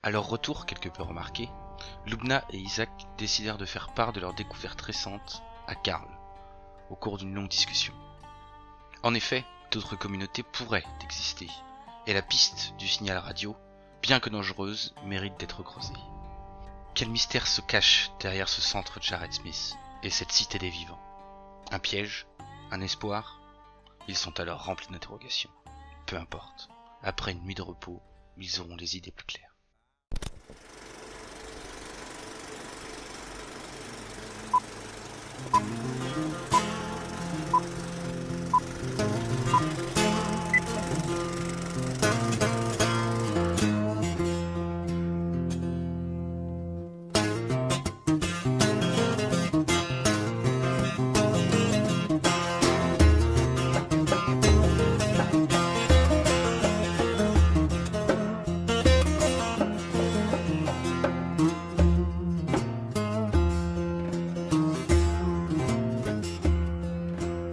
À leur retour quelque peu remarqué, Lubna et Isaac décidèrent de faire part de leur découverte récente à Karl, au cours d'une longue discussion. En effet, d'autres communautés pourraient exister, et la piste du signal radio, bien que dangereuse, mérite d'être creusée. Quel mystère se cache derrière ce centre Jared Smith et cette cité des vivants? Un piège? Un espoir? Ils sont alors remplis d'interrogations. Peu importe. Après une nuit de repos, ils auront les idées plus claires.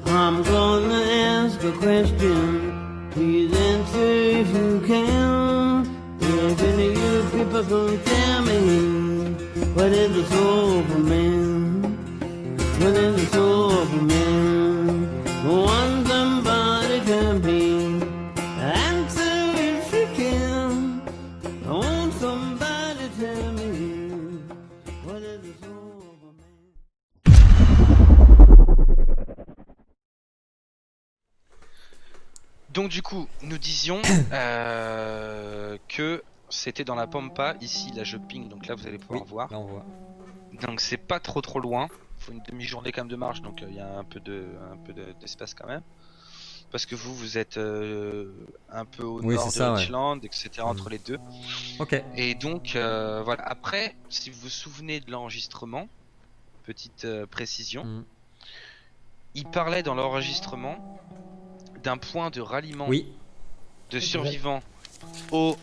I'm gonna ask a question. Please answer if you can. If any of you people can tell me, what is the soul of a man? What is the soul of a man? Want somebody to be. Answer if you can. I want somebody to tell me, what is the soul of a man? Donc du coup, nous disions que c'était dans la Pampa, ici là je ping, donc là vous allez pouvoir voir. Là on voit. Donc c'est pas trop loin, faut une demi-journée quand même de marche, donc il y a un peu d'espace quand même. Parce que vous êtes un peu au Oui, nord c'est de ça, ouais. Richland, etc. entre les deux. Ok. Et donc voilà, après, si vous vous souvenez de l'enregistrement, petite précision, Mhm. il parlait dans l'enregistrement d'un point de ralliement Oui, de survivants au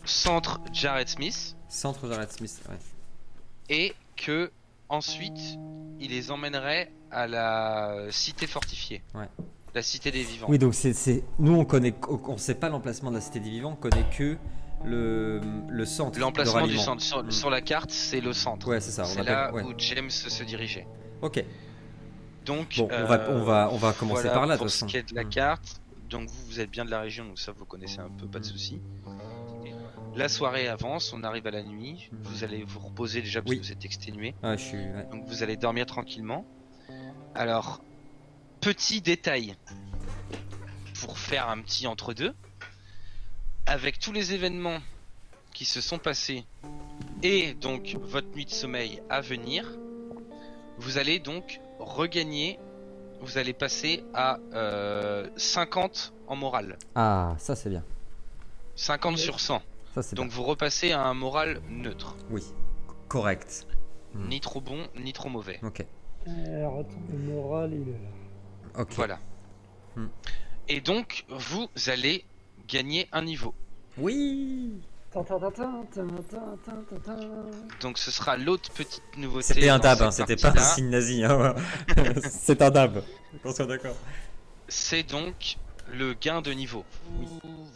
centre Jared Smith, centre Jared Smith, ouais. et que ensuite il les emmènerait à la cité fortifiée, Ouais. la cité des vivants. Oui, donc nous on sait pas l'emplacement de la Cité des Vivants, on connaît que le centre de L'emplacement du ralliement. centre sur la carte, c'est le centre. Ouais, c'est ça. C'est là où James se dirigeait. Ok. Donc, Bon, on va commencer voilà par là de pour toute ce façon. qui est de la carte. Donc vous êtes bien de la région, donc ça vous connaissez un peu, pas de souci. La soirée avance, on arrive à la nuit. Vous allez vous reposer déjà parce Oui. que vous êtes exténué. Ouais, ouais. Donc vous allez dormir tranquillement. Alors, petit détail pour faire un petit entre-deux. Avec tous les événements qui se sont passés et donc votre nuit de sommeil à venir, vous allez donc regagner, vous allez passer à 50 en morale. Ah, ça c'est bien. 50 sur 100. Ça c'est Donc bien. vous repassez à un moral neutre. Oui. Correct. Ni trop bon, ni trop mauvais. Ok. Alors, attends, le moral, il est là. Ok. Voilà. Hmm. Et donc vous allez gagner un niveau. Oui. Donc ce sera l'autre petite nouveauté. C'était un dans dab, cette c'était pas un partie-là. signe nazi. Hein. C'est un dab. Qu'on soit d'accord. C'est donc le gain de niveau.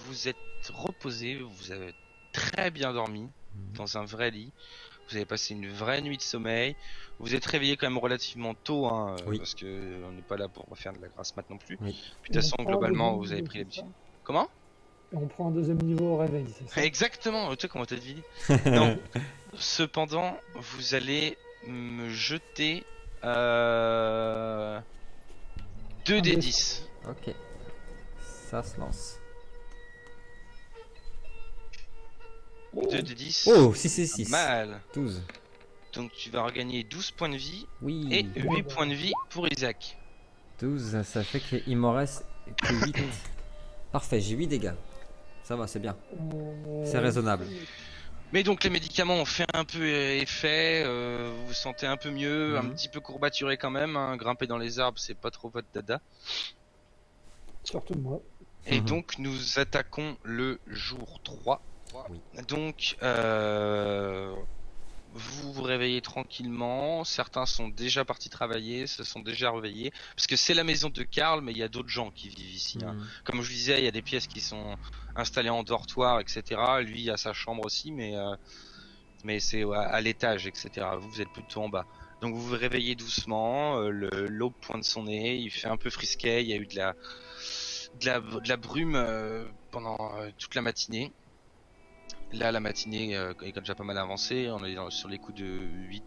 Vous êtes reposé, vous avez très bien dormi dans un vrai lit. Vous avez passé une vraie nuit de sommeil. Vous êtes réveillé quand même relativement tôt, hein, Oui. parce que on n'est pas là pour faire de la grasse mat non plus. Oui. Puis de toute façon, globalement, vous avez pris l'habitude. Comment? On prend un deuxième niveau au réveil, c'est ça? Exactement. Tu sais comment t'as deviné? Non. Cependant, vous allez me jeter 2 des 10. Ok. Ça se lance. 2 des 10. Oh, 6 et 6. Mal. 12. Donc tu vas regagner 12 points de vie Oui. et 8 points de vie pour Isaac. 12, ça fait qu'il m'en reste que 8. Parfait, j'ai 8 dégâts. Ça va, c'est bien. C'est raisonnable. Mais donc les médicaments ont fait un peu effet, vous vous sentez un peu mieux, un petit peu courbaturé quand même, hein. Grimper dans les arbres c'est pas trop votre dada. Surtout moi. Et donc nous attaquons le jour 3. Oui. Donc vous vous réveillez tranquillement, certains sont déjà partis travailler, se sont déjà réveillés, parce que c'est la maison de Karl, mais il y a d'autres gens qui vivent ici. Hein. Comme je vous disais, il y a des pièces qui sont installées en dortoir, etc. Lui a sa chambre aussi, mais c'est à l'étage, etc. Vous êtes plutôt en bas. Donc vous vous réveillez doucement, l'aube pointe son nez, il fait un peu frisquet, il y a eu de la brume pendant toute la matinée. Là, la matinée est déjà pas mal avancée, on est sur les coups de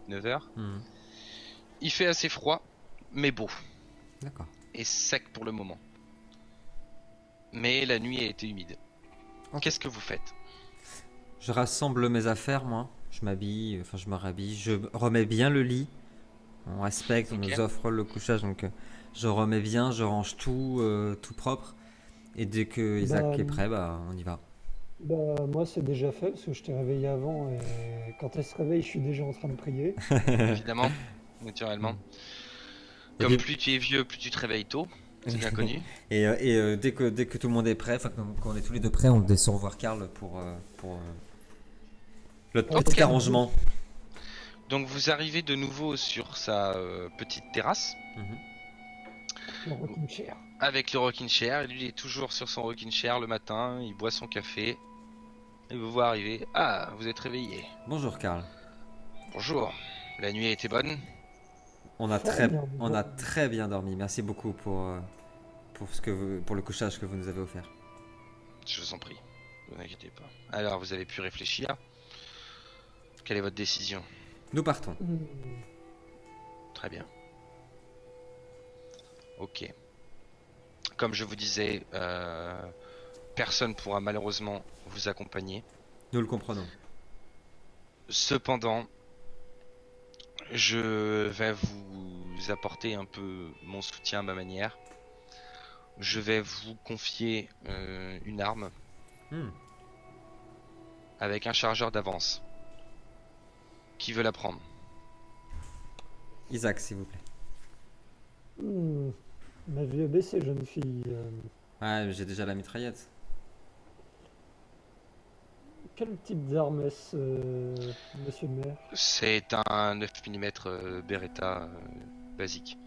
8-9 heures. Il fait assez froid, mais beau. D'accord. Et sec pour le moment. Mais la nuit a été humide. Ok. Qu'est-ce que vous faites? Je rassemble mes affaires, moi. Je m'habille, enfin je me rhabille. Je remets bien le lit. On respecte, on Ok. nous offre le couchage, donc je remets bien, je range tout, tout propre. Et dès que Isaac est prêt, bah on y va. Bah, moi, c'est déjà fait parce que je t'ai réveillé avant et quand elle se réveille, je suis déjà en train de prier. Évidemment, naturellement. Et Comme des- plus tu es vieux, plus tu te réveilles tôt. C'est bien connu. Et dès que tout le monde est prêt, enfin quand on est tous les deux prêts, on descend voir Karl pour le Ok. petit arrangement. Donc vous arrivez de nouveau sur sa petite terrasse Mhm. Le rocking chair. avec le rocking chair. Et lui, il est toujours sur son rocking chair le matin. Il boit son café. Il vous voit arriver. Ah, vous êtes réveillé. Bonjour Karl. Bonjour. La nuit a été bonne. On a Fort très, bien, on bon. a très bien dormi. Merci beaucoup pour pour le couchage que vous nous avez offert. Je vous en prie. Ne vous inquiétez pas. Alors, vous avez pu réfléchir. Quelle est votre décision? Nous partons. Très bien. Ok. Comme je vous disais, personne pourra malheureusement vous accompagner. Nous le comprenons. Cependant, je vais vous apporter un peu mon soutien à ma manière. Je vais vous confier une arme Hmm. avec un chargeur d'avance. Qui veut la prendre? Isaac, s'il vous plaît. Ma vie a baissé, jeune fille. Ouais, j'ai déjà la mitraillette. Quel type d'arme est-ce, monsieur le maire? C'est un 9 mm Beretta basique.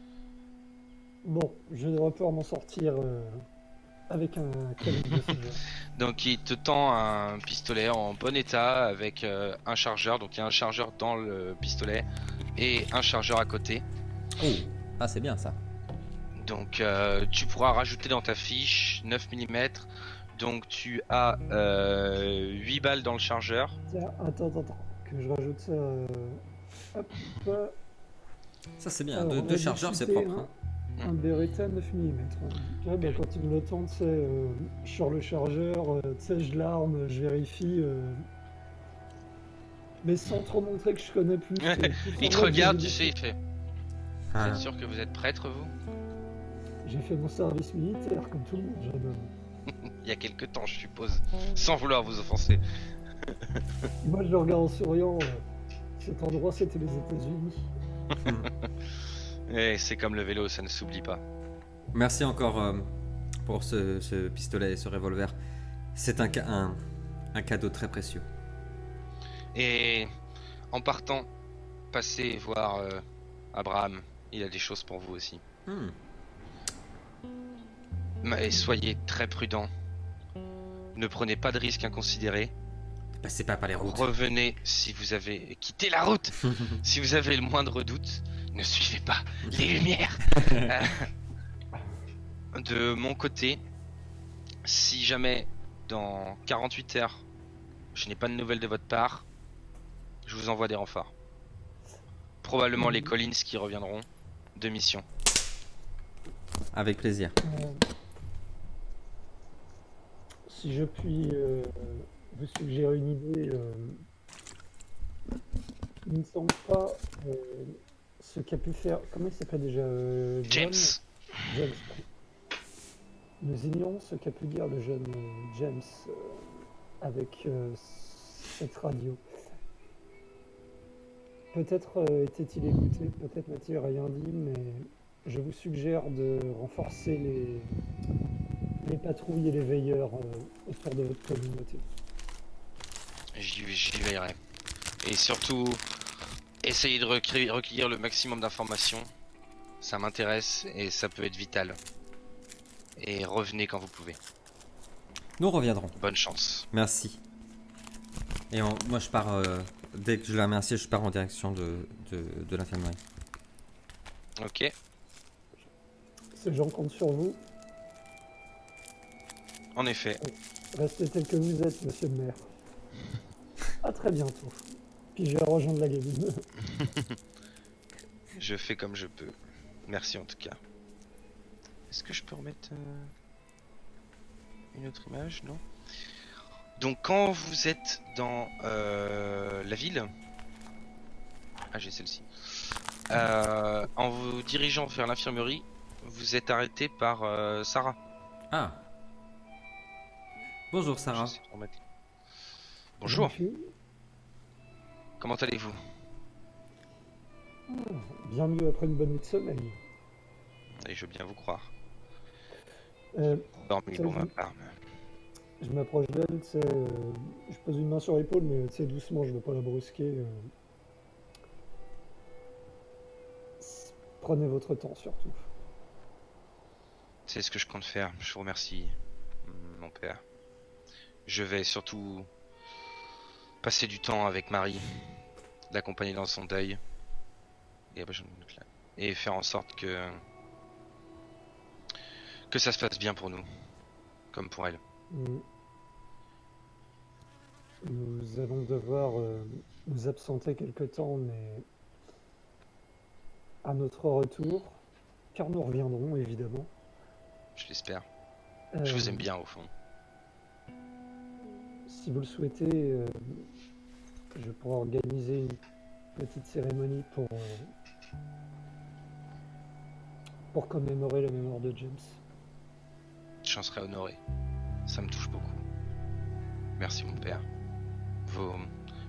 Bon, je devrais pouvoir m'en sortir avec un calibre de ce genre. Donc il te tend un pistolet en bon état avec un chargeur. Donc il y a un chargeur dans le pistolet et un chargeur à côté. Oh, ah c'est bien ça. Donc tu pourras rajouter dans ta fiche 9 mm. Donc tu as 8 balles dans le chargeur. Tiens, attends, que je rajoute ça. Hop, Ça c'est bien. Alors, on Deux a chargeurs, c'est discuté, propre. Hein. un Beretta 9 mm. Quand il me le tend, tu sais, sur le chargeur, tu sais, je l'arme, je vérifie. Mais sans trop montrer que je connais plus. Il te regarde, tu sais, il fait. Vous Ah. êtes sûr que vous êtes prêtre, vous? J'ai fait mon service militaire, comme tout le monde, jeune homme. Il y a quelques temps, je suppose. Sans vouloir vous offenser. Moi, je le regarde en souriant. Cet endroit, c'était les États-Unis. Et c'est comme le vélo, ça ne s'oublie pas. Merci encore pour ce pistolet et ce revolver. C'est un cadeau très précieux. Et en partant, passez voir Abraham. Il a des choses pour vous aussi. Hmm. Mais soyez très prudents. Ne prenez pas de risques inconsidérés. Passez pas par les routes. Revenez si vous avez quitté la route. Si vous avez le moindre doute, ne suivez pas les lumières. De mon côté, si jamais dans 48 heures, je n'ai pas de nouvelles de votre part, je vous envoie des renforts. Probablement les Collins qui reviendront de mission. Avec plaisir. Si je puis vous suggérer une idée, il ne semble pas ce qu'a pu faire. Comment il s'appelle déjà James. James. Nous ignorons ce qu'a pu dire le jeune James avec cette radio. Peut-être était-il écouté, peut-être n'a-t-il rien dit, mais je vous suggère de renforcer les patrouilles et les veilleurs autour de votre communauté. J'y veillerai. Et surtout, Essayez de recueillir le maximum d'informations. Ça m'intéresse et ça peut être vital. Et revenez quand vous pouvez. Nous reviendrons. Bonne chance. Merci. Et moi je pars, dès que je l'ai remercié, je pars en direction de l'infirmerie. Ok. Ces gens comptent sur vous. En effet. Restez tel que vous êtes, monsieur le maire. À très bientôt. Puis je vais rejoindre la cabine. Je fais comme je peux. Merci en tout cas. Est-ce que je peux remettre une autre image? Non. Donc quand vous êtes dans la ville... Ah j'ai celle-ci. En vous dirigeant vers l'infirmerie, vous êtes arrêté par Sarah. Ah. Bonjour Sarah. J'essaie de remettre. Bonjour, Bonjour. comment allez-vous? Bien mieux après une bonne nuit de sommeil. Et je veux bien vous croire. Euh, Dormi pour ma part. je m'approche d'elle, tu sais, je pose une main sur l'épaule, mais tu sais, doucement, je veux pas la brusquer. Prenez votre temps surtout. C'est ce que je compte faire. Je vous remercie, mon père. Je vais surtout passer du temps avec Marie, l'accompagner dans son deuil, et faire en sorte que ça se passe bien pour nous, comme pour elle. Nous allons devoir nous absenter quelque temps, mais à notre retour, car nous reviendrons évidemment. Je l'espère. Je vous aime bien au fond. Si vous le souhaitez, je pourrais organiser une petite cérémonie pour commémorer la mémoire de James. J'en serais honoré. Ça me touche beaucoup. Merci mon père.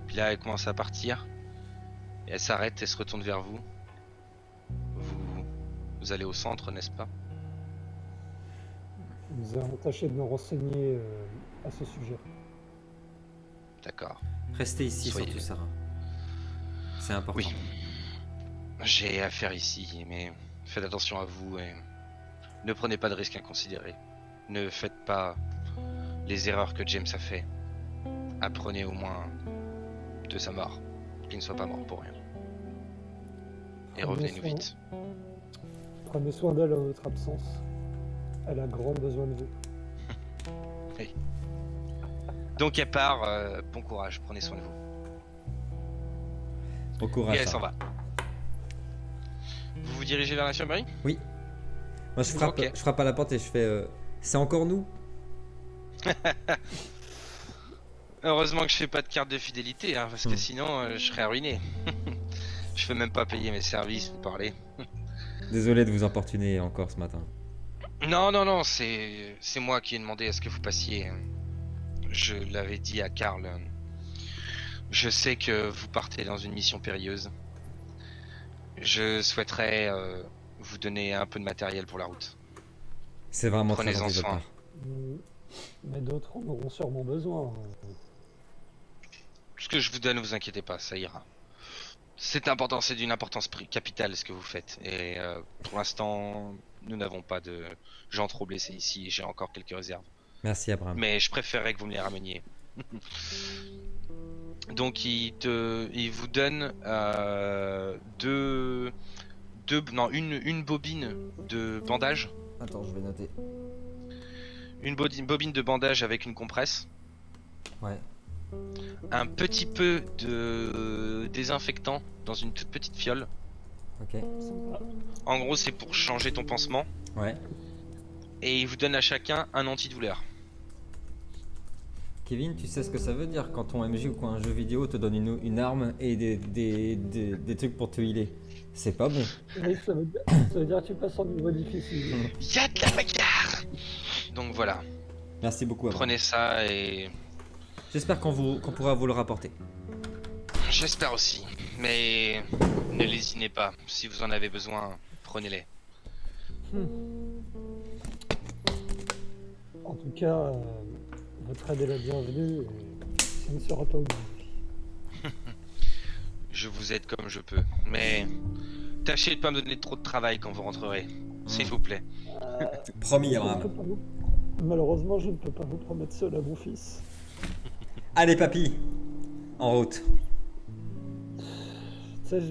Puis là elle commence à partir. Et elle s'arrête et se retourne vers vous. Vous allez au centre, n'est-ce pas? Nous allons tâcher de nous renseigner à ce sujet. D'accord. Restez ici Soyez- surtout Sarah. C'est important. Oui. J'ai affaire ici, mais faites attention à vous et ne prenez pas de risques inconsidérés. Ne faites pas les erreurs que James a fait. Apprenez au moins de sa mort, qu'il ne soit pas mort pour rien. Et revenez-nous vite. Prenez soin d'elle en notre absence. Elle a grand besoin de vous. Donc elle part, bon courage, prenez soin de vous. Au courage. Et elle s'en Sarah. va. Vous vous dirigez vers l'infirmerie? Oui. Moi je frappe, Ok. je frappe à la porte et je fais c'est encore nous? Heureusement que je fais pas de carte de fidélité, hein, parce que sinon je serais ruiné. Je fais même pas payer mes services, vous parlez. Désolé de vous importuner encore ce matin. Non, c'est moi qui ai demandé à ce que vous passiez. Je l'avais dit à Karl. Je sais que vous partez dans une mission périlleuse. Je souhaiterais vous donner un peu de matériel pour la route. C'est vraiment très Prenez-en gentil de votre soin. part. Mais d'autres en auront sûrement besoin. Ce que je vous donne, vous inquiétez pas, ça ira. C'est important, c'est d'une importance capitale ce que vous faites. Et pour l'instant, nous n'avons pas de gens trop blessés ici. J'ai encore quelques réserves. Merci Abraham. Mais je préférerais que vous me les rameniez. Donc il vous donne une bobine de bandage. Attends, je vais noter. Une bobine de bandage avec une compresse. Ouais. Un petit peu de désinfectant dans une toute petite fiole. Ok. En gros, c'est pour changer ton pansement. Ouais. Et il vous donne à chacun un antidouleur. Kevin, tu sais ce que ça veut dire quand ton MJ ou quand un jeu vidéo te donne une arme et des trucs pour te healer? C'est pas bon. Oui, ça veut dire que tu passes en niveau difficile. Y a de la bagarre. Donc voilà, Merci beaucoup Abraham. prenez ça et J'espère qu'on pourra vous le rapporter. j'espère aussi. Mais ne lésinez pas, si vous en avez besoin, prenez-les. En tout cas, votre aide est la bienvenue et ça ne sera pas oublié. Je vous aide comme je peux. Mais tâchez de pas me donner trop de travail quand vous rentrerez. S'il vous plaît. Promis, Je ne Abraham. peux pas malheureusement, je ne peux pas vous promettre cela, mon fils. Allez, papy. En route. Tu sais,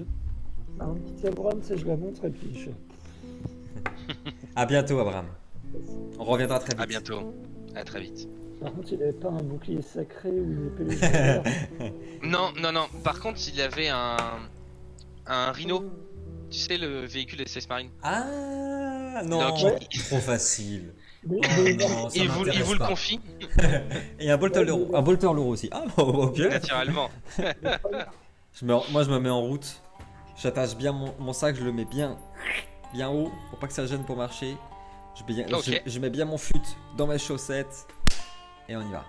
un petit Abraham, tu sais, je la montre et puis je... À bientôt, Abraham. On reviendra très vite. À bientôt. À très vite. Par contre, il avait pas un bouclier sacré ou une épée légendaire. Non, non, non. Par contre, il avait un Rhino. Tu sais, le véhicule des SS Marines. Ah non, Donc, trop facile. Mais- Oh mais- non, ça Il vous m'intéresse le pas. confie Et un bolter lourd aussi. Ah, ok. naturellement. Moi, je me mets en route. J'attache bien mon sac, je le mets bien haut pour pas que ça gêne pour marcher. Ok. Je mets bien mon fut dans mes chaussettes et on y va.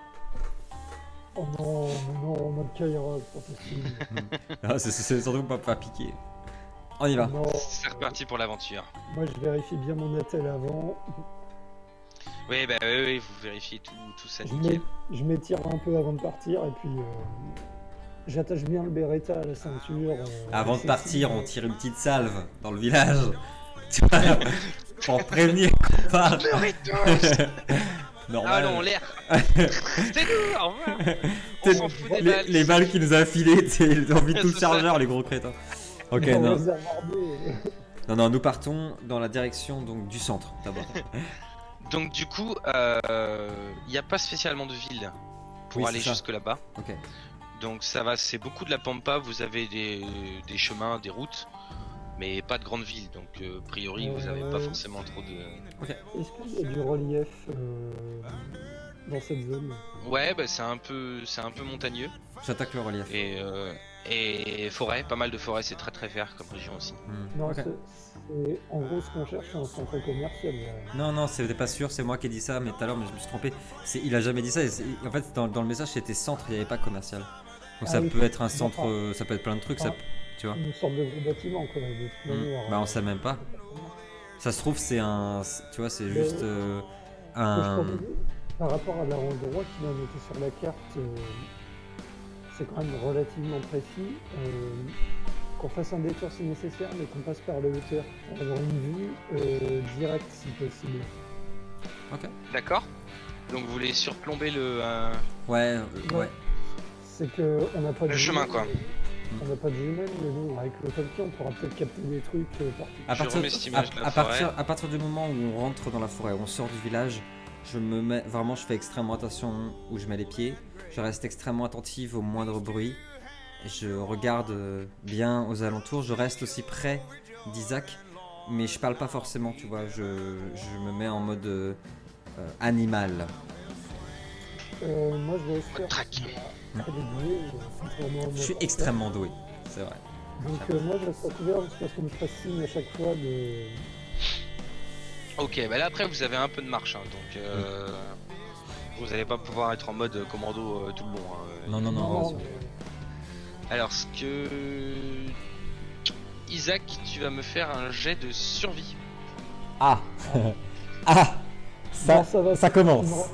Oh non, non, mode Kaira, c'est pas possible. Ah, c'est surtout pas piquer. On y va. Non, C'est reparti pour l'aventure. moi je vérifie bien mon attel avant. Oui, bah oui, vous vérifiez tout ça Je nickel. m'étire un peu avant de partir et puis j'attache bien le Beretta à la ceinture. Avant de c'est- partir, on tire une petite salve dans le village. Tu vois, pour prévenir qu'on part. Normal. Allons, l'air. C'est nous, au revoir. On s'en fout des balles. Les balles qu'il nous a filées, ils ont envie de tout le C'est ça. chargeur, les gros crétins. Ok, on non. les a mordés. Non, nous partons dans la direction donc du centre d'abord. Donc du coup, il n'y a pas spécialement de ville pour Oui, aller c'est ça. jusque là-bas. Ok. Donc ça va, c'est beaucoup de la pampa. Vous avez des chemins, des routes, mais pas de grandes villes. Donc a priori, vous n'avez pas forcément trop de... Est-ce qu'il y a du relief dans cette zone? Ouais, bah, c'est un peu montagneux J'attaque le relief. et forêt, pas mal de forêt. C'est très très vert comme région aussi. Non, Ok. c'est en gros ce qu'on cherche, c'est un centre commercial. Non, c'était pas sûr, c'est moi qui ai dit ça, mais tout à l'heure, mais je me suis trompé. Il a jamais dit ça. En fait, dans le message, c'était centre, il n'y avait pas commercial. Donc ça Ah oui, peut être un centre, d'accord. ça peut être plein de trucs, ça, tu vois. Une sorte de gros bâtiment, quoi. De toute manière. Bah, on sait même pas. Ça se trouve, c'est un. Tu vois, c'est juste Ce que je un. proposais, par rapport à l'endroit qu'il a noté sur la carte, c'est quand même relativement précis. Qu'on fasse un détour si nécessaire, mais qu'on passe par les hauteurs pour avoir une vue directe si possible. Ok. D'accord. Donc vous voulez surplomber le... Ouais. C'est que on n'a pas de Le chemin, jumelles, quoi. On n'a pas de jumelles, mais bon, avec le talkie, on pourra peut-être capter des trucs partout. À Je partir, remets cette image de la à partir du moment où on rentre dans la forêt, où on sort du village, je fais extrêmement attention où je mets les pieds. Je reste extrêmement attentive au moindre bruit. Je regarde bien aux alentours. Je reste aussi près d'Isaac, mais je parle pas forcément, tu vois. Je me mets en mode animal. Moi, je vais faire Traqué. près des doués, contrairement à Je mon suis partenaire. extrêmement doué, c'est vrai. Donc, moi, je reste à couvert jusqu'à ce qu'on me fasse signe à chaque fois de. Ok, bah là après vous avez un peu de marche, hein, donc vous n'allez pas pouvoir être en mode commando tout le long. Hein. Non. Non, Alors ce que... Isaac, tu vas me faire un jet de survie. Ah Ah Non, ça va, ça commence.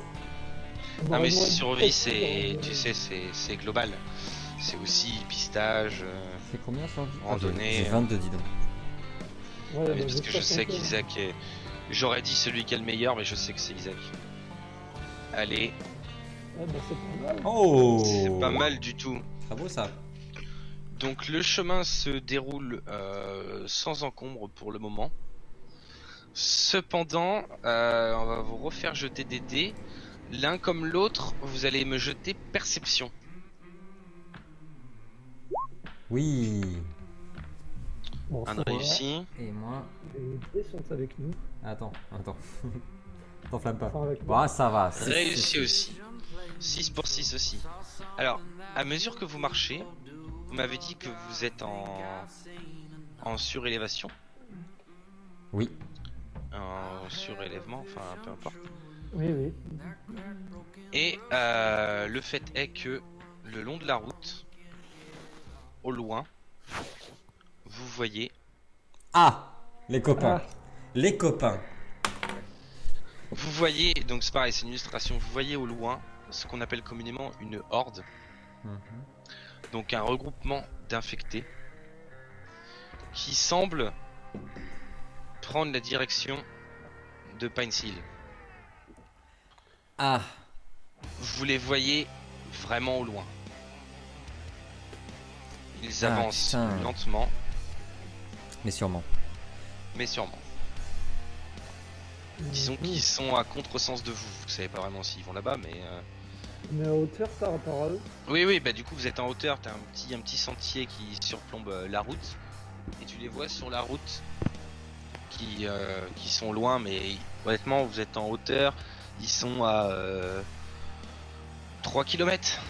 Ah mais survie c'est... Tu sais, c'est global. C'est aussi pistage... C'est combien ça Randonnée, J'ai 22, dis donc. Ouais, oui, bah, parce que je sais qu'Isaac est... J'aurais dit celui qui est le meilleur, mais je sais que c'est Isaac. Allez, Ouais, bah, c'est pas mal. Oh c'est pas mal du tout. Très beau ça. Donc le chemin se déroule sans encombre pour le moment. Cependant, on va vous refaire jeter des dés. L'un comme l'autre, vous allez me jeter perception. Oui. Bon, Un ça va. réussi. Et moi... Les dés sont avec nous. Attends. T'enflamme pas. Enfin, avec moi. Bah ça va. Réussi aussi. 6 pour 6 aussi. Alors, à mesure que vous marchez, vous m'avez dit que vous êtes en surélévation. Oui. En surélèvement, enfin peu importe. Oui. Et le fait est que le long de la route, au loin, vous voyez, Ah les copains. Ah. Les copains. donc c'est pareil, c'est une illustration, vous voyez au loin ce qu'on appelle communément une horde. donc un regroupement d'infectés qui semble prendre la direction de Pines Hill. Ah, Vous les voyez vraiment au loin. Ils Ah, avancent putain. lentement, mais sûrement. mais sûrement. Disons qu'ils sont à contresens de vous. Vous savez pas vraiment s'ils vont là-bas, mais... On est à hauteur par rapport à eux. Oui, bah du coup vous êtes en hauteur, t'as un petit sentier qui surplombe la route. Et tu les vois sur la route qui sont loin, mais honnêtement vous êtes en hauteur. Ils sont à 3 km,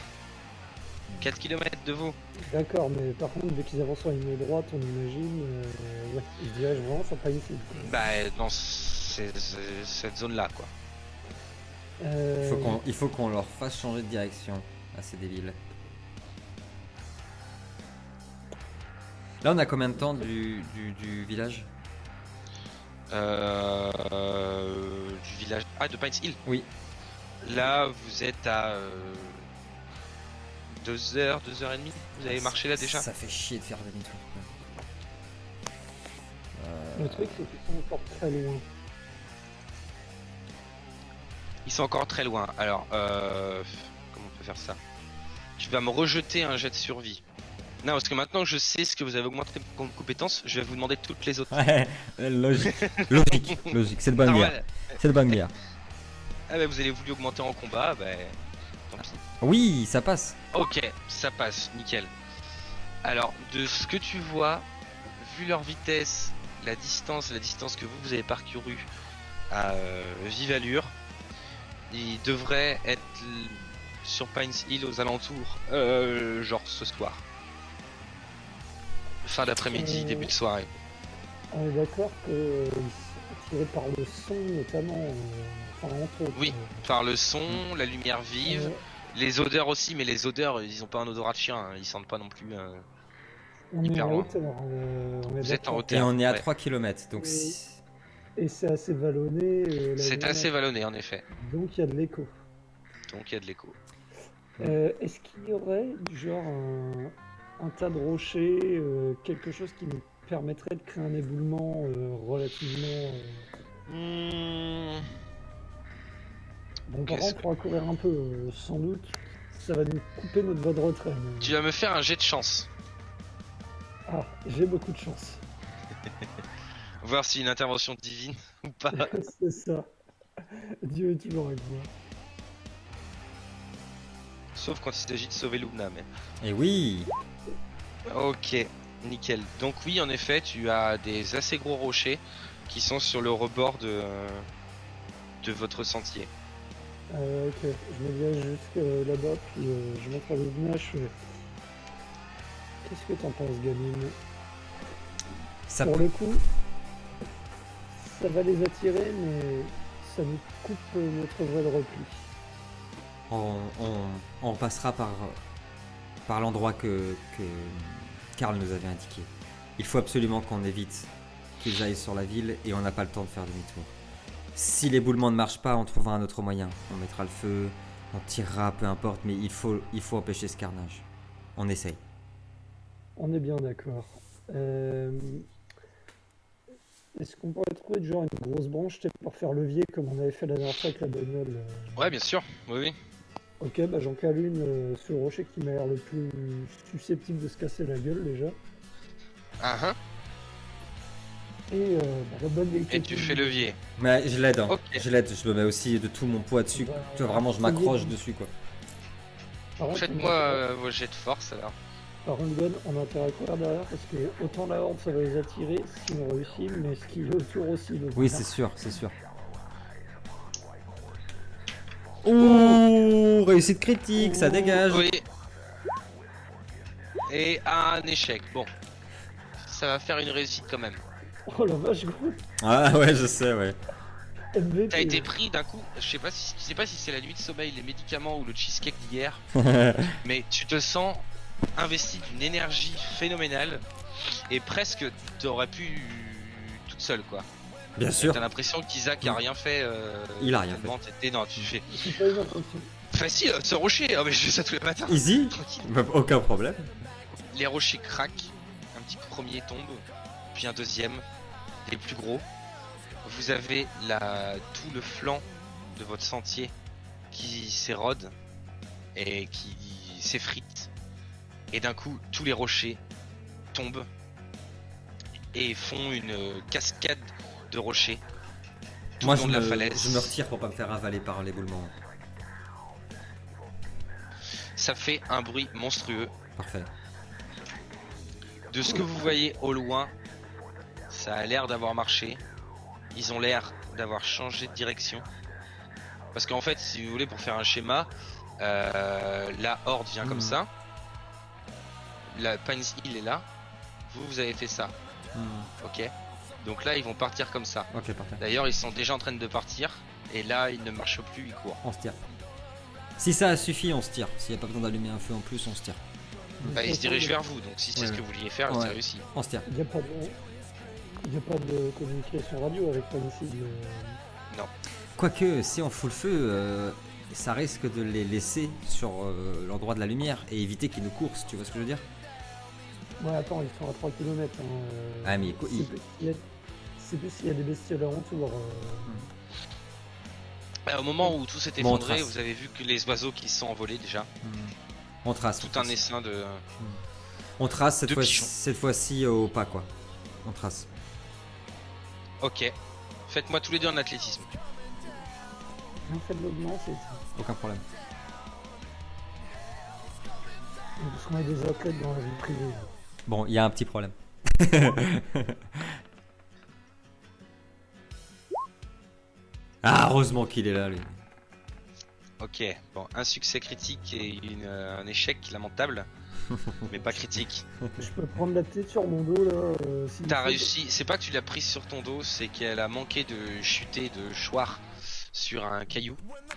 4 km de vous. D'accord, mais par contre, vu qu'ils avancent en ligne droite, on imagine. Ouais, je dirais vraiment, ça pas ici. Bah dans cette zone-là quoi. Il faut qu'on leur fasse changer de direction à ces débiles. Là, on a combien de temps du village? Du village... Ah, de Pines Hill. Oui. Là vous êtes à 2 heures, 2h30. Vous avez marché là déjà? Ça fait chier de faire demi-tour. Le truc, c'est qu'ils sont encore très loin. Ils sont encore très loin. Alors, comment on peut faire ça? Tu vas me rejeter un jet de survie. Non, parce que maintenant que je sais ce que vous avez augmenté comme compétence, je vais vous demander toutes les autres. Ouais, logique. logique, c'est de bonne guerre. Normal. C'est de bonne guerre. Ah bah vous avez voulu augmenter en combat, bah tant pis. Oui, ça passe. Ok, ça passe, nickel. Alors, de ce que tu vois, vu leur vitesse, la distance que vous avez parcourue à vive allure, ils devraient être sur Pines Hill aux alentours, genre ce soir. Fin d'après-midi, début de soirée. On est d'accord qu'ils sont attirés par le son, notamment. Enfin, entre autres. Oui, par le son, la lumière vive, les odeurs aussi, mais les odeurs, ils ont pas un odorat de chien, hein, ils sentent pas non plus. On est hyper en loin. hauteur. On est Vous êtes en d'accord. hauteur. Et on est à Ouais. 3 km, donc Oui. Et c'est assez vallonné. la C'est zone, assez vallonné en effet, Donc il y a de l'écho. donc il y a de l'écho. Est-ce qu'il y aurait du genre un tas de rochers, quelque chose qui nous permettrait de créer un éboulement relativement. Bon, par Qu'est-ce contre, on pourra courir un peu, sans doute. Ça va nous couper notre voie de retrait. mais- Tu vas me faire un jet de chance, Ah, j'ai beaucoup de chance. voir si une intervention divine ou pas. C'est ça. Dieu est toujours avec moi. Sauf quand il s'agit de sauver Lubna, mais. Et oui. Ok, nickel. Donc oui, en effet, tu as des assez gros rochers qui sont sur le rebord de votre sentier. Ok, je me dirige jusque là-bas, puis je montre à Lubna, je fais... Qu'est-ce que t'en penses, gamine? Ça Pour peut- le coup, ça va les attirer, mais ça nous coupe notre voie de repli. on passera par l'endroit que Karl nous avait indiqué. Il faut absolument qu'on évite qu'ils aillent sur la ville et on n'a pas le temps de faire demi-tour. Si l'éboulement ne marche pas, on trouvera un autre moyen. On mettra le feu, on tirera, peu importe, mais il faut empêcher ce carnage. On essaye. On est bien d'accord. Est-ce qu'on pourrait trouver genre une grosse branche tu sais, pour faire levier comme on avait fait la dernière fois avec la bagnole Ouais, bien sûr, oui. Ok, bah j'en cale une sur le rocher qui m'a l'air le plus susceptible de se casser la gueule déjà. Ah, Et la bonne vieille et tu fais levier. Mais je l'aide, hein. Ok. Je l'aide, je me mets aussi de tout mon poids dessus. Bah, Tu vois, vraiment, je m'accroche dessus, quoi. Par contre, Faites-moi vos jets de force alors. Par contre, Ben, on a intérêt à courir derrière parce que autant la horde ça va les attirer si on réussit, mais ce qui est autour aussi. Donc, Oui, c'est sûr, c'est sûr. Ouh, réussite critique, ça dégage. Oui. Et un échec. Bon. Ça va faire une réussite quand même. Oh la vache, gros! Ah ouais, je sais, ouais. MVP. T'as été pris d'un coup, je sais pas si c'est la nuit de sommeil, les médicaments ou le cheesecake d'hier, mais tu te sens investi d'une énergie phénoménale et presque t'aurais pu toute seule quoi. Bien sûr. T'as l'impression qu'Isaac a rien fait. Il a rien tellement t'étais- non, tu fais. C'est pas une impression. Facile, ce rocher, mais je fais ça tous les matins. Easy. Tranquille. Bah, aucun problème. Les rochers craquent, un petit premier tombe, puis un deuxième, les plus gros. Vous avez tout le flanc de votre sentier qui s'érode et qui s'effrite. Et d'un coup, tous les rochers tombent et font une cascade de rochers tout Moi le long de la je falaise. me retire pour pas me faire avaler par l'éboulement. Ça fait un bruit monstrueux. Parfait. De ce que vous voyez au loin, ça a l'air d'avoir marché. Ils ont l'air d'avoir changé de direction. Parce qu'en fait, si vous voulez, pour faire un schéma, la horde vient comme ça. La Pines Hill est là. Vous avez fait ça. Ok. Donc là, ils vont partir comme ça. Ok, parfait. D'ailleurs, ils sont déjà en train de partir. Et là, ils ne marchent plus, ils courent. On se tire. Si ça suffit, on se tire. S'il n'y a pas besoin d'allumer un feu en plus, on se tire. Bah, ils se dirigent vers vous. Donc si c'est ce Ouais. que vous vouliez faire, Ouais. c'est réussi. On se tire. Il n'y a pas de communication radio avec Panici. Quoique, si on fout le feu, ça risque de les laisser sur l'endroit de la lumière et éviter qu'ils nous coursent, tu vois ce que je veux dire? Ouais, attends, ils sont à 3 km. Ah, mais C'est plus s'il y a des bestioles alentour. Au moment où tout s'est Bon, on effondré, trace. vous avez vu que les oiseaux qui se sont envolés déjà. On trace. Tout un essaim de... On trace de pigeons. cette fois-ci au pas, quoi. On trace. Ok. Faites-moi tous les deux un athlétisme. On fait de l'augment, c'est ça. Aucun problème. Parce qu'on a des athlètes dans la vie privée. Bon, il y a un petit problème. Ah, heureusement qu'il est là, lui. Ok, bon, un succès critique et un échec lamentable, mais pas critique. Je peux prendre la tête sur mon dos là. T'as réussi, c'est pas que tu l'as prise sur ton dos, c'est qu'elle a manqué de chuter de choir sur un caillou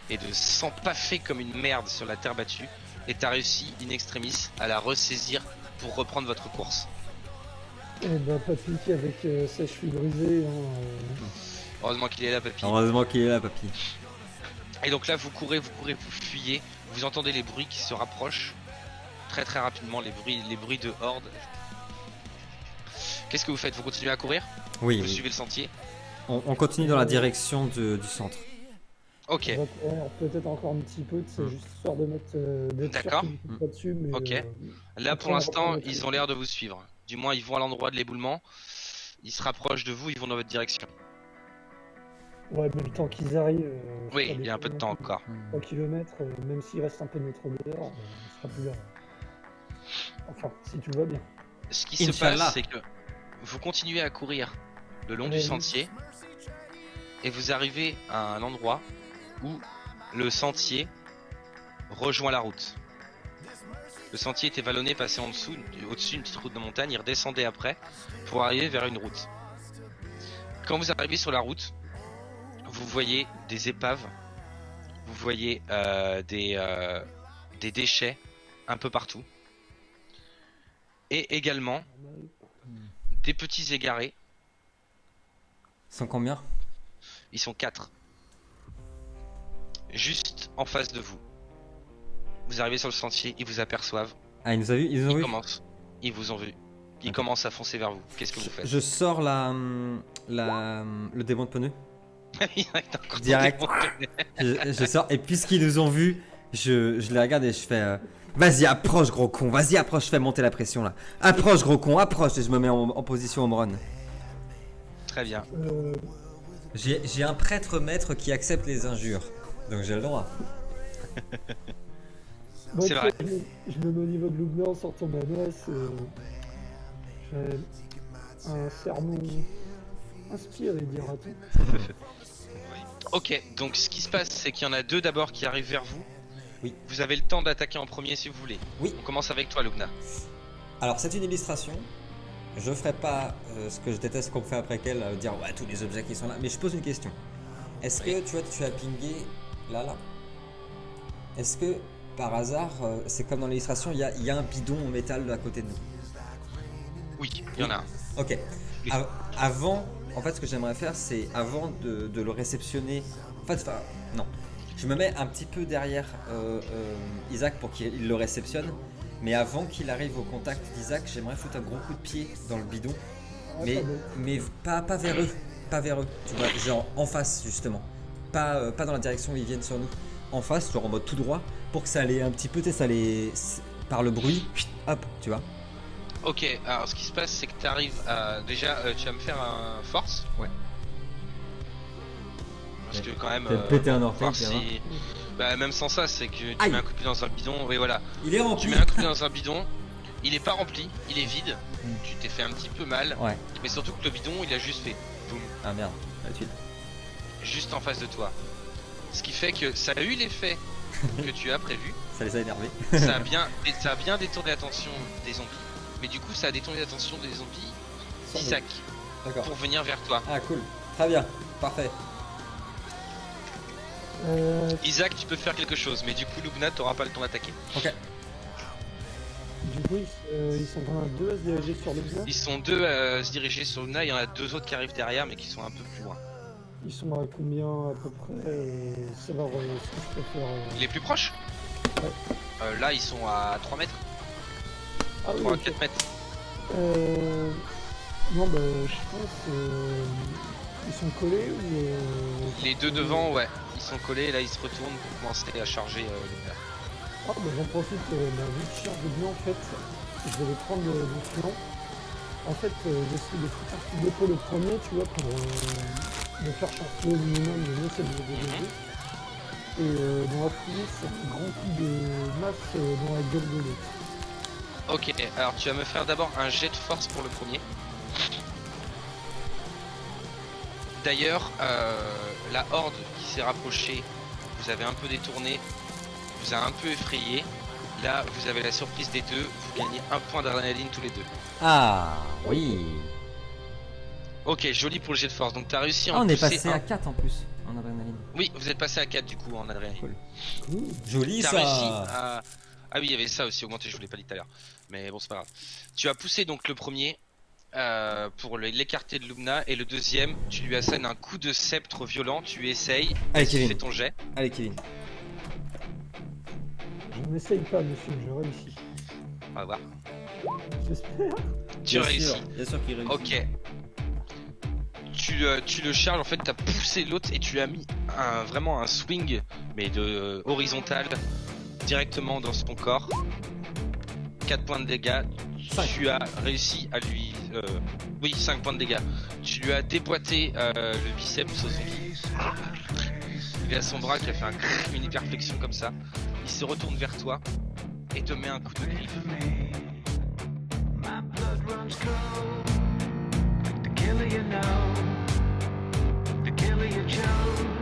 et de s'empaffer comme une merde sur la terre battue. Et t'as réussi, in extremis, à la ressaisir pour reprendre votre course. Eh ben, papy qui avec sa cheville brisée. Heureusement qu'il est là, papy. Heureusement qu'il est là, papy. Et donc là, vous courez, vous fuyez. Vous entendez les bruits qui se rapprochent très très rapidement, les bruits de horde. Qu'est-ce que vous faites? Vous continuez à courir? Oui, Vous oui. suivez le sentier? On continue dans la direction du centre. Ok. On va courir peut-être encore un petit peu, c'est juste histoire de mettre d'être sûr D'accord. qu'ils ne coupent pas dessus. Mais, Ok. Là pour on l'instant, reprend notre ils rythme. ont l'air de vous suivre. Du moins, ils vont à l'endroit de l'éboulement. Ils se rapprochent de vous, ils vont dans votre direction. Ouais, mais le temps qu'ils arrivent. Oui, il y a un peu de temps encore. 3 km, même s'il reste un peu de notre odeur, on sera plus là. Enfin, si tu vas bien. Ce qui se Inch'Allah. passe, c'est que vous continuez à courir le long du Oui. sentier et vous arrivez à un endroit où le sentier rejoint la route. Le sentier était vallonné, passé en dessous, au-dessus d'une petite route de montagne, il redescendait après pour arriver vers une route. Quand vous arrivez sur la route, vous voyez des épaves, vous voyez des déchets un peu partout, et également des petits égarés. Ils sont combien? Ils sont 4. Juste en face de vous. Vous arrivez sur le sentier, ils vous aperçoivent. Ah, ils nous ont vu? Ils nous ont Ils vu? commencent. Ils vous ont vu. Ils Ok. commencent à foncer vers vous. Qu'est-ce que vous faites? Je sors le démon de pneu. Il reste encore Direct. Je sors, et puisqu'ils nous ont vus, je les regarde et je fais vas-y, approche, gros con, vas-y, approche, je fais monter la pression là. Approche, gros con, approche, et je me mets en position home run. Très bien. J'ai un prêtre maître qui accepte les injures, donc j'ai le droit. Bon, C'est vrai. Je me mets au niveau de Loubna en sortant ma masse. Je fais un sermon inspiré, dira-t-on. Ok, donc ce qui se passe, c'est qu'il y en a 2 d'abord qui arrivent vers vous. Oui. Vous avez le temps d'attaquer en premier si vous voulez. Oui. On commence avec toi, Lugna. Alors, c'est une illustration. Je ferai pas ce que je déteste qu'on fait après qu'elle, dire ouais, tous les objets qui sont là. Mais je pose une question. Est-ce que tu as pingé là Est-ce que par hasard, c'est comme dans l'illustration, il y a un bidon en métal à côté de nous? Oui, il y en a un. Ok. Oui. Avant, en fait, ce que j'aimerais faire, c'est avant de le réceptionner. En fait, non. Je me mets un petit peu derrière Isaac pour qu'il le réceptionne. Mais avant qu'il arrive au contact d'Isaac, j'aimerais foutre un gros coup de pied dans le bidon. Mais pas vers eux. Pas vers eux. Tu vois, genre en face justement. Pas dans la direction où ils viennent sur nous. En face, genre en mode tout droit. Pour que ça allait un petit peu, tu sais, ça allait par le bruit. Hop, tu vois. Ok, alors ce qui se passe, c'est que tu arrives à. Déjà, tu vas me faire un force. Ouais. Parce que quand même. Peut-être péter un orteil, voir tu vois. si... Bah, même sans ça, c'est que tu Aïe. mets un coup de pied dans un bidon. Oui, voilà. Il est rempli. Tu mets un coup de pied dans un bidon. Il est pas rempli, il est vide. Mm. Tu t'es fait un petit peu mal. Ouais. Mais surtout que le bidon, il a juste fait boum, Ah merde, là-dessus. juste en face de toi. Ce qui fait que ça a eu l'effet que tu as prévu. Ça les a énervés. Ça a bien détourné l'attention des zombies. Mais du coup, ça a détourné l'attention des zombies d'Isaac D'accord. pour venir vers toi. Ah cool. Très bien. Parfait. Isaac, tu peux faire quelque chose, mais du coup, Lubna, t'auras pas le temps d'attaquer. Ok. Du coup, ils sont vraiment deux à se diriger sur le bien. Ils sont deux à se diriger sur Luna, il y en a deux autres qui arrivent derrière, mais qui sont un peu plus loin. Ils sont à combien à peu près savoir ce que je peux faire. Les plus proches Ouais. Là, ils sont à 3 mètres, Ah oui, 3 à ok. 4 mètres. Non, bah, je pense. Ils sont collés ou. Les deux devant, ouais, ils sont collés, là ils se retournent pour commencer à charger Luna. Ah, bah, j'en profite, vu que je charge bien en fait, je vais les prendre le flanc. En fait, j'essaie de foutre un coup d'épaule le premier, tu vois, pour me faire chanceler au minimum de essayer de les aider. Et dans la foulée, c'est un grand coup de masse dans la gueule de l'autre. Ok, alors tu vas me faire d'abord un jet de force pour le premier. D'ailleurs, la horde qui s'est rapprochée, vous avez un peu détourné, vous a un peu effrayé. Là, vous avez la surprise des deux, vous gagnez un point d'adrénaline tous les deux. Ah oui. Ok, joli pour le jet de force, donc t'as réussi à Ah, en on est pousser passé un. à 4 en plus en adrénaline. Oui, vous êtes passé à 4 du coup en adrénaline. Cool. Cool. Joli T'as réussi ça. à... Ah oui, il y avait ça aussi augmenté, je vous l'ai pas dit tout à l'heure. Mais bon, c'est pas grave. Tu as poussé donc le premier pour l'écarter de Lubna, et le deuxième, tu lui assènes un coup de sceptre violent, tu essayes, Allez, tu Kevin. fais ton jet. Allez Kevin. Je n'essaye pas, monsieur, je réussis. On va voir. J'espère. Tu réussis. Bien sûr qu'il réussit. Ok. Tu le charges, en fait, t'as poussé l'autre et tu as mis vraiment un swing, mais de horizontal, directement dans son corps. 4 points de dégâts. 5. Tu as réussi à lui... Oui, 5 points de dégâts. Tu lui as déboîté le biceps au zombie. Il a son bras qui a fait une hyperflexion comme ça. Il se retourne vers toi et te met un coup de griffe. My blood runs cold, like the killer you know, the killer you chose.